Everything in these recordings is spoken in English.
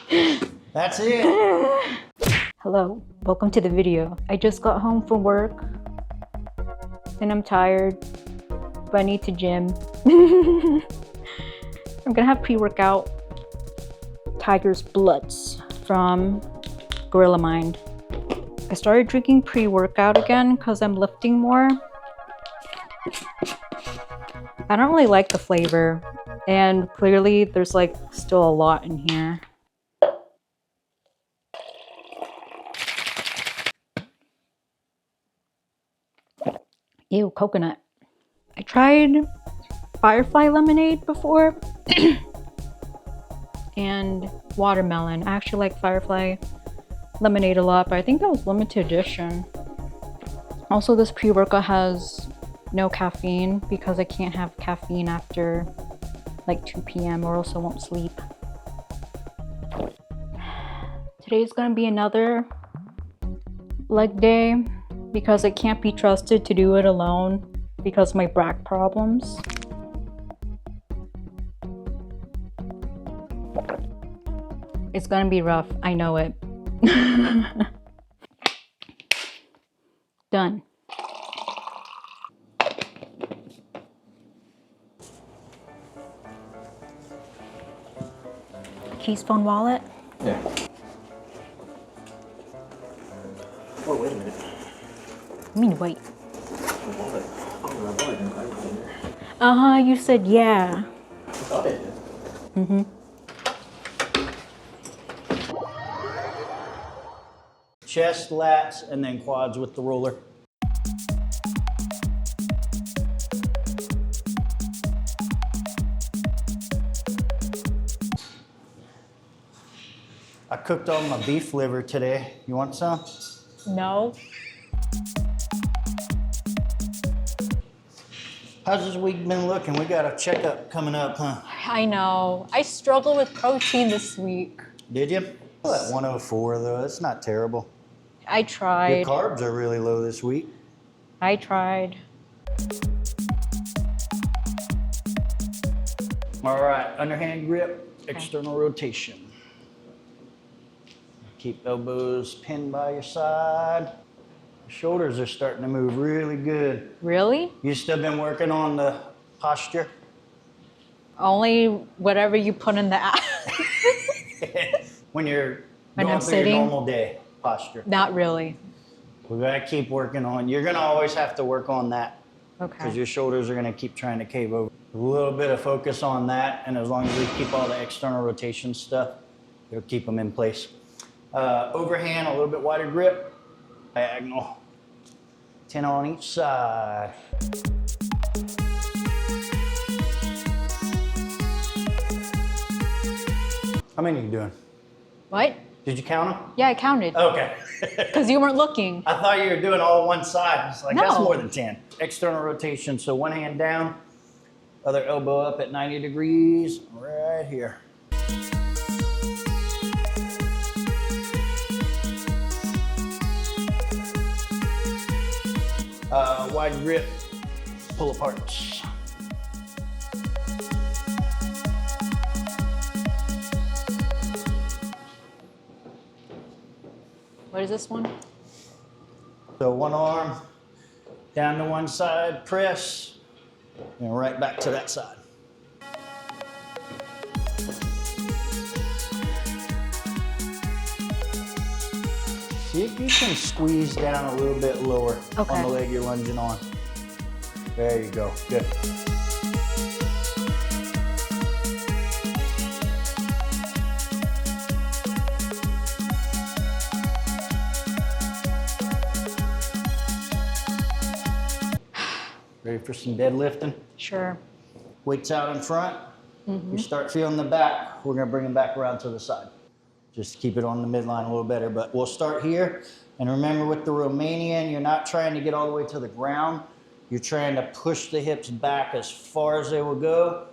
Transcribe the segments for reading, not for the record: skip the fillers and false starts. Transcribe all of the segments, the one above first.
That's it. Hello, welcome to the video. I just got home from work and I'm tired, but I need to gym. I'm gonna have pre-workout Tiger's Bloods from Gorilla Mind. I started drinking pre-workout again because I'm lifting more. I don't really like the flavor, and clearly there's like still a lot in here. Ew, coconut. I tried Firefly lemonade before and watermelon. I actually like Firefly lemonade a lot, but I think that was limited edition. Also, this pre-workout has no caffeine because I can't have caffeine after like 2 p.m. or else I won't sleep. Today's gonna be another leg day because I can't be trusted to do it alone because of my back problems. It's gonna be rough, I know it. Done. Keys, phone, wallet? Yeah. Oh, wait a minute. I mean, wait. My wallet. Oh, my wallet didn't quite fit in there. Uh-huh, you said yeah. I thought it did. Mm-hmm. Chest, lats, and then quads with the roller. I cooked all my beef liver today. You want some? No. How's this week been looking? We got a checkup coming up, huh? I know. I struggle with protein this week. Did you? Well, at 104 though, it's not terrible. I Your tried. carbs are really low this week. I tried. All right, underhand grip, external rotation. Keep elbows pinned by your side. Shoulders are starting to move really good. Really? You still been working on the posture? Only whatever you put in the app. When you're When going I'm through sitting? your normal day posture. Not really. We gotta keep working on. You're gonna always have to work on that because Okay. your shoulders are gonna keep trying to cave over. A little bit of focus on that, and as long as we keep all the external rotation stuff, it'll keep them in place. Overhand, a little bit wider grip, diagonal. 10 on each side. How many are you doing? What? Did you count them? Yeah, I counted. Okay. Because you weren't looking. I thought you were doing all one side. It's like, that's No. more than 10. External rotation, so one hand down, other elbow up at 90 degrees, right here. Wide grip, pull apart. What is this one? So one arm down to one side, press, and right back to that side. See if you can squeeze down a little bit lower on the leg you're lunging on. There you go, good. Ready for some deadlifting? Sure. Weights out in front. You start feeling the back. We're gonna bring them back around to the side. Just keep it on the midline a little better, but we'll start here. And remember with the Romanian, you're not trying to get all the way to the ground. You're trying to push the hips back as far as they will go,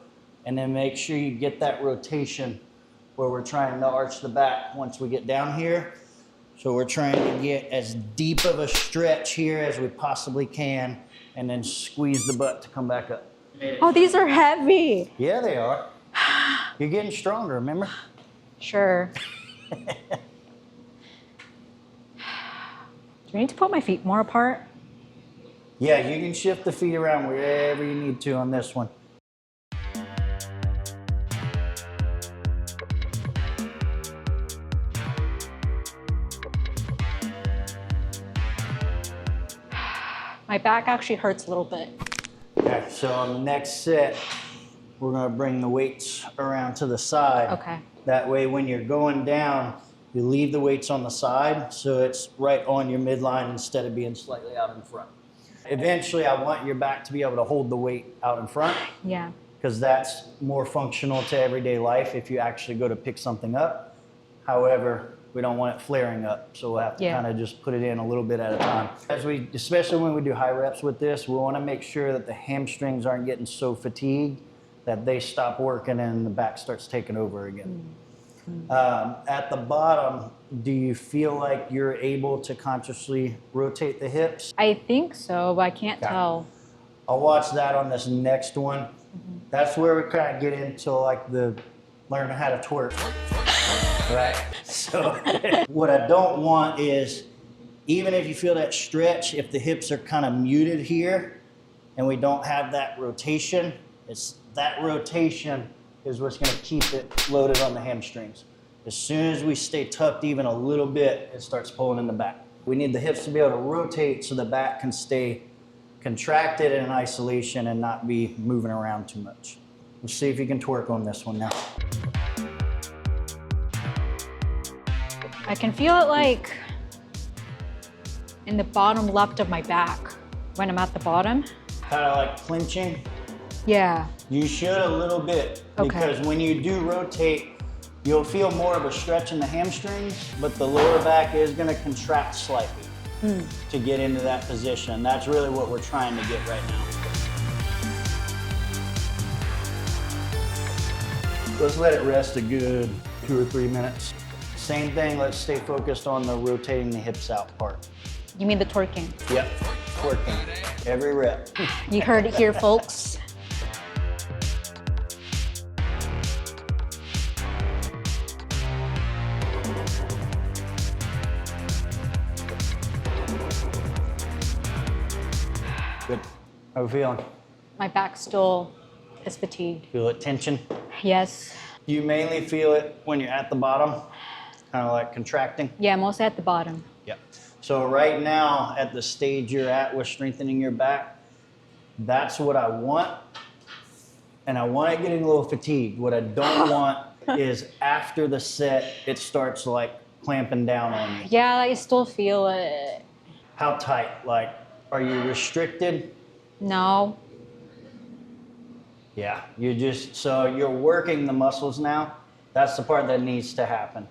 and then make sure you get that rotation where we're trying to arch the back once we get down here. So we're trying to get as deep of a stretch here as we possibly can, and then squeeze the butt to come back up. Oh, these are heavy. Yeah, they are. You're getting stronger, remember? Sure. Do I need to put my feet more apart? Yeah, you can shift the feet around wherever you need to on this one. My back actually hurts a little bit. Okay, so on the next set, we're gonna bring the weights around to the side. Okay. That way when you're going down, you leave the weights on the side so it's right on your midline instead of being slightly out in front. Eventually, I want your back to be able to hold the weight out in front. Yeah. Because that's more functional to everyday life if you actually go to pick something up. However, we don't want it flaring up, so we'll have to kind of just put it in a little bit at a time. Especially when we do high reps with this, we want to make sure that the hamstrings aren't getting so fatigued that they stop working and the back starts taking over again. At the bottom, do you feel like you're able to consciously rotate the hips? I think so, but I can't tell. I'll watch that on this next one. That's where we kind of get into like the learning how to twerk, right? So what I don't want is, even if you feel that stretch, if the hips are kind of muted here and we don't have that rotation, it's that rotation is what's going to keep it loaded on the hamstrings. As soon as we stay tucked even a little bit, it starts pulling in the back. We need the hips to be able to rotate so the back can stay contracted in isolation and not be moving around too much. Let's see if you can twerk on this one now. I can feel it like in the bottom left of my back when I'm at the bottom. Kind of like clenching. Yeah. You should a little bit, Okay. because when you do rotate, you'll feel more of a stretch in the hamstrings, but the lower back is going to contract slightly to get into that position. That's really what we're trying to get right now. Let's let it rest a good 2 or 3 minutes. Same thing, let's stay focused on the rotating the hips out part. You mean the twerking? Yep, twerking, every rep. You heard it here, folks. Good. How are we feeling? My back still is fatigued. Feel it tension? Yes. You mainly feel it when you're at the bottom, kind of like contracting? Yeah, mostly at the bottom. Yep. So right now, at the stage you're at with strengthening your back, that's what I want. And I want it getting a little fatigued. What I don't want is after the set, it starts like clamping down on you. Yeah, I still feel it. How tight? Like, are you restricted? No. Yeah, so you're working the muscles now. That's the part that needs to happen.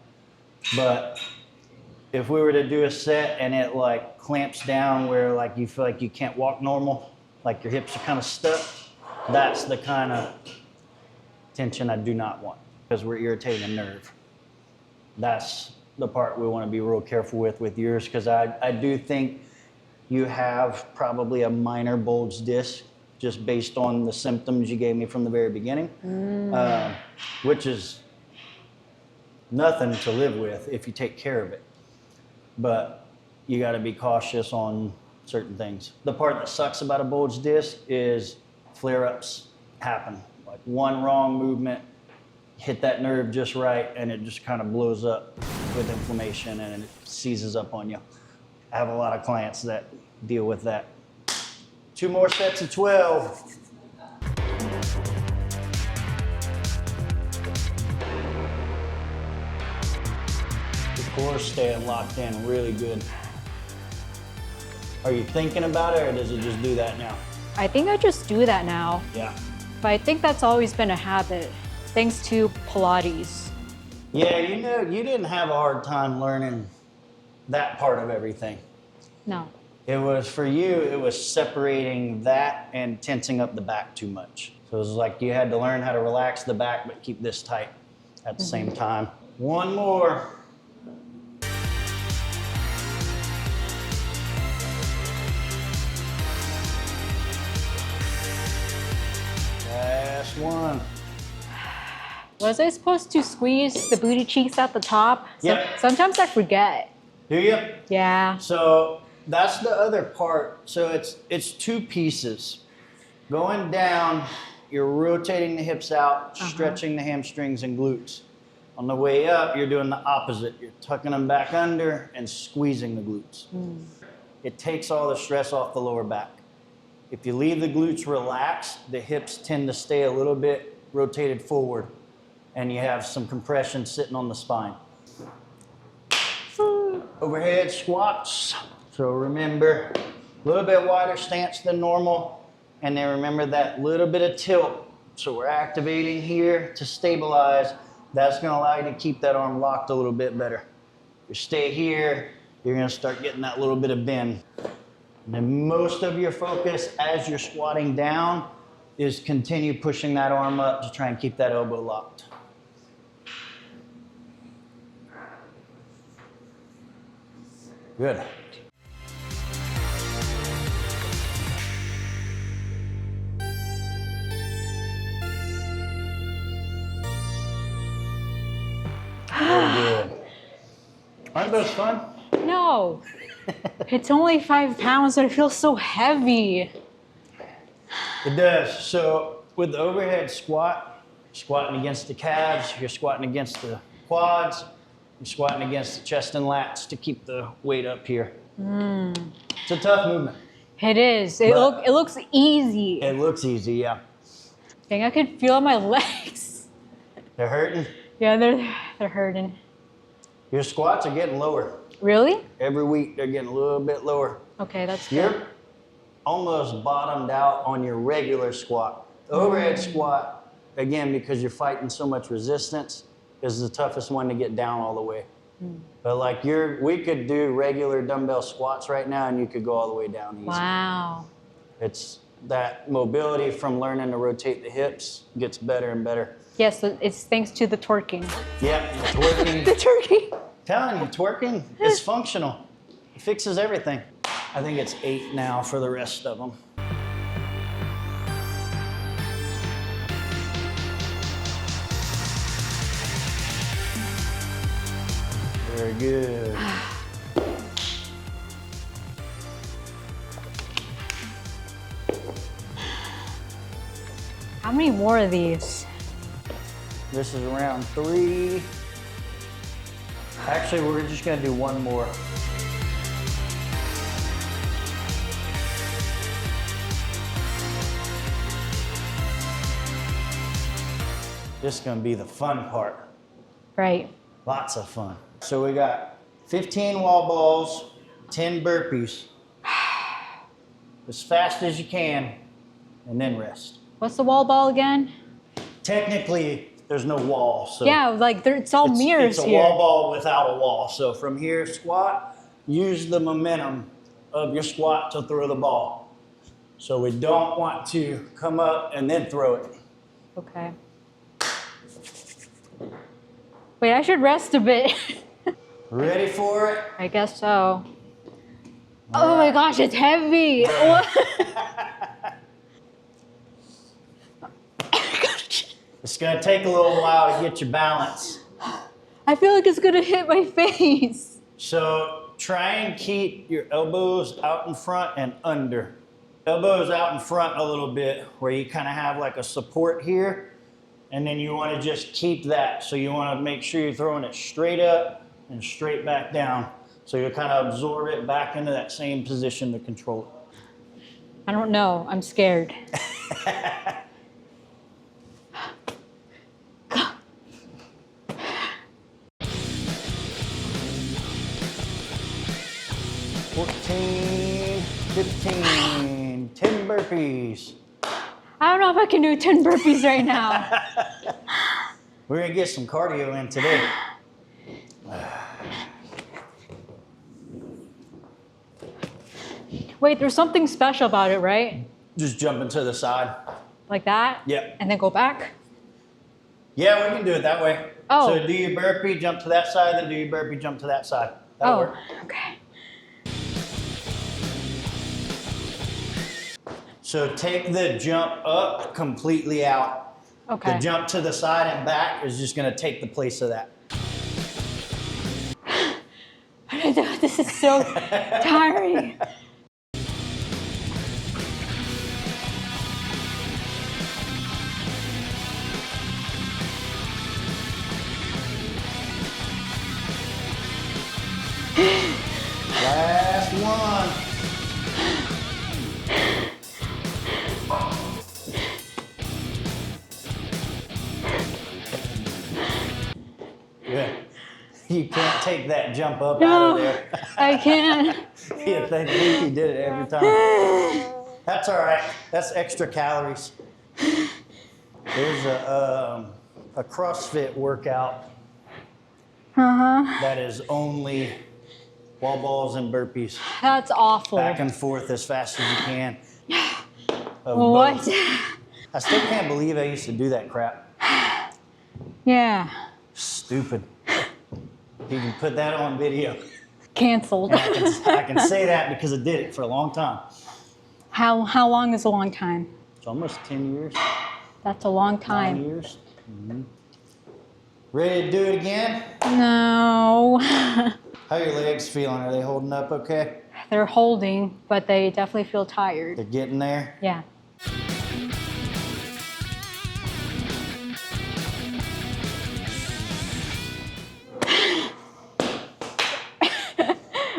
But if we were to do a set and it like clamps down where like you feel like you can't walk normal, like your hips are kind of stuck, that's the kind of tension I do not want, because we're irritating a nerve. That's the part we want to be real careful with yours, because I do think you have probably a minor bulge disc just based on the symptoms you gave me from the very beginning, which is nothing to live with if you take care of it. But you got to be cautious on certain things. The part that sucks about a bulge disc is flare-ups happen. Like one wrong movement, hit that nerve just right, and it just kind of blows up with inflammation and it seizes up on you. I have a lot of clients that deal with that. 2 more sets of 12. The core's staying locked in really good. Are you thinking about it, or does it just do that now? I think I just do that now. Yeah. But I think that's always been a habit, thanks to Pilates. Yeah, you know, you didn't have a hard time learning that part of everything. No. It was, for you, it was separating that and tensing up the back too much. So it was like you had to learn how to relax the back but keep this tight at the same time. 1 more. Last one. Was I supposed to squeeze the booty cheeks at the top? Yep. Sometimes I forget. Do you? Yeah. So that's the other part. So it's two pieces. Going down, you're rotating the hips out, stretching the hamstrings and glutes. On the way up, you're doing the opposite. You're tucking them back under and squeezing the glutes. It takes all the stress off the lower back. If you leave the glutes relaxed, the hips tend to stay a little bit rotated forward, and you have some compression sitting on the spine. Overhead squats. So remember, a little bit wider stance than normal, and then remember that little bit of tilt. So we're activating here to stabilize. That's gonna allow you to keep that arm locked a little bit better. If you stay here, you're gonna start getting that little bit of bend. And then most of your focus as you're squatting down is continue pushing that arm up to try and keep that elbow locked. Good. Very good. Aren't those fun? No. It's only 5 pounds, but it feels so heavy. It does. So with the overhead squat, you're squatting against the calves, you're squatting against the quads, you're squatting against the chest and lats to keep the weight up here. It's a tough movement. It is. It looks easy. It looks easy, yeah. Dang, I can feel my legs. They're hurting. Yeah, they're hurting. Your squats are getting lower. Really? Every week they're getting a little bit lower. Okay, that's good. You're almost bottomed out on your regular squat. The overhead squat, again, because you're fighting so much resistance, is the toughest one to get down all the way. But like we could do regular dumbbell squats right now and you could go all the way down easy. Wow. It's that mobility from learning to rotate the hips gets better and better. Yes, it's thanks to the twerking. Yeah, the twerking. The twerking. Telling you, twerking is functional. It fixes everything. I think it's 8 now for the rest of them. Very good. How many more of these? This is round 3. Actually, we're just gonna do one more. This is gonna be the fun part. Right. Lots of fun. So we got 15 wall balls, 10 burpees. As fast as you can, and then rest. What's the wall ball again? Technically, there's no wall, so Yeah, like it's all mirrors it's a here. wall ball without a wall. So from here, squat, use the momentum of your squat to throw the ball. So we don't want to come up and then throw it. Okay. Wait, I should rest a bit. Ready for it? I guess so. Oh my gosh, it's heavy. What? It's gonna take a little while to get your balance. I feel like it's gonna hit my face. So try and keep your elbows out in front and under. Elbows out in front a little bit where you kind of have like a support here. And then you want to just keep that. So you want to make sure you're throwing it straight up and straight back down. So you kind of absorb it back into that same position to control it. I don't know, I'm scared. $14, $15, 10 burpees. I don't know if I can do 10 burpees right now. We're gonna get some cardio in today. Wait, there's something special about it, right? Just jumping to the side. Like that? Yep. And then go back? Yeah, we can do it that way. Oh. So do your burpee, jump to that side, then do your burpee, jump to that side. That'll work. Okay. So take the jump up completely out. Okay. The jump to the side and back is just gonna take the place of that. This is so tiring. Last one. Yeah. You can't take that jump up out of there. I can't. Yeah, I think he did it every time. That's all right. That's extra calories. There's a CrossFit workout that is only wall balls and burpees. That's awful. Back and forth as fast as you can. Of What? both. I still can't believe I used to do that crap. Yeah. Stupid. You can put that on video. Canceled. I can say that because I did it for a long time. How long is a long time? It's almost 10 years. That's a long time. 9 years. Mm-hmm. Ready to do it again? No. How are your legs feeling? Are they holding up okay? They're holding, but they definitely feel tired. They're getting there? Yeah.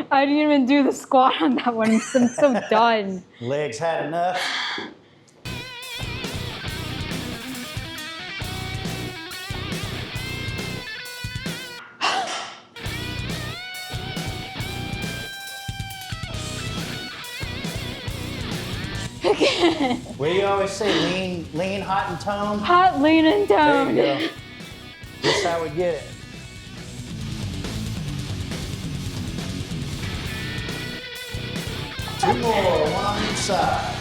I didn't even do the squat on that one. I'm so done. Legs had enough? What do you always say? Lean, hot, and toned? Hot, lean, and There toned. you go. That's how we get it. Two more, one on each side.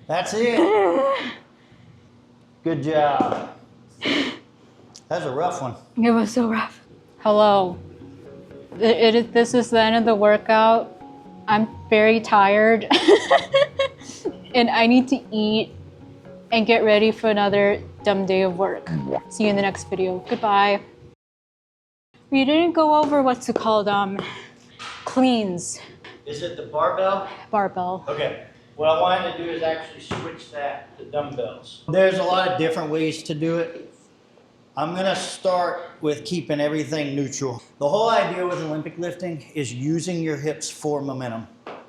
That's it. Good job. That's a rough one. It was so rough. Hello. This is the end of the workout. I'm very tired. And I need to eat and get ready for another dumb day of work. See you in the next video. Goodbye. We didn't go over what's it called, cleans. Is it the barbell? Barbell. Okay. What I wanted to do is actually switch that to dumbbells. There's a lot of different ways to do it. I'm gonna start with keeping everything neutral. The whole idea with Olympic lifting is using your hips for momentum.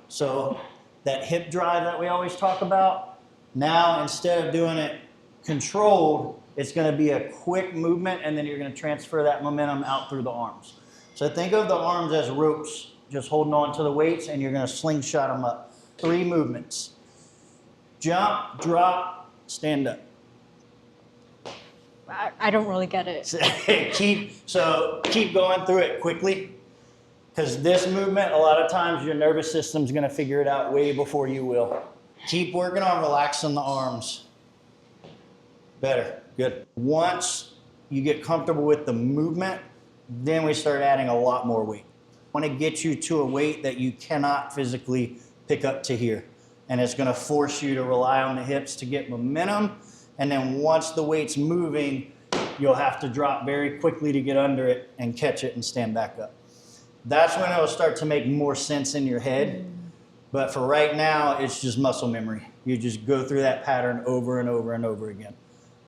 So that hip drive that we always talk about, now instead of doing it controlled, it's gonna be a quick movement and then you're gonna transfer that momentum out through the arms. So think of the arms as ropes, just holding on to the weights and you're gonna slingshot them up. 3 movements. Jump, drop, stand up. I don't really get it. Keep going through it quickly, because this movement, a lot of times your nervous system's gonna figure it out way before you will. Keep working on relaxing the arms. Better, good. Once you get comfortable with the movement, then we start adding a lot more weight. I wanna get you to a weight that you cannot physically pick up to here. And it's gonna force you to rely on the hips to get momentum. And then once the weight's moving, you'll have to drop very quickly to get under it and catch it and stand back up. That's when it'll start to make more sense in your head. But for right now, it's just muscle memory. You just go through that pattern over and over and over again.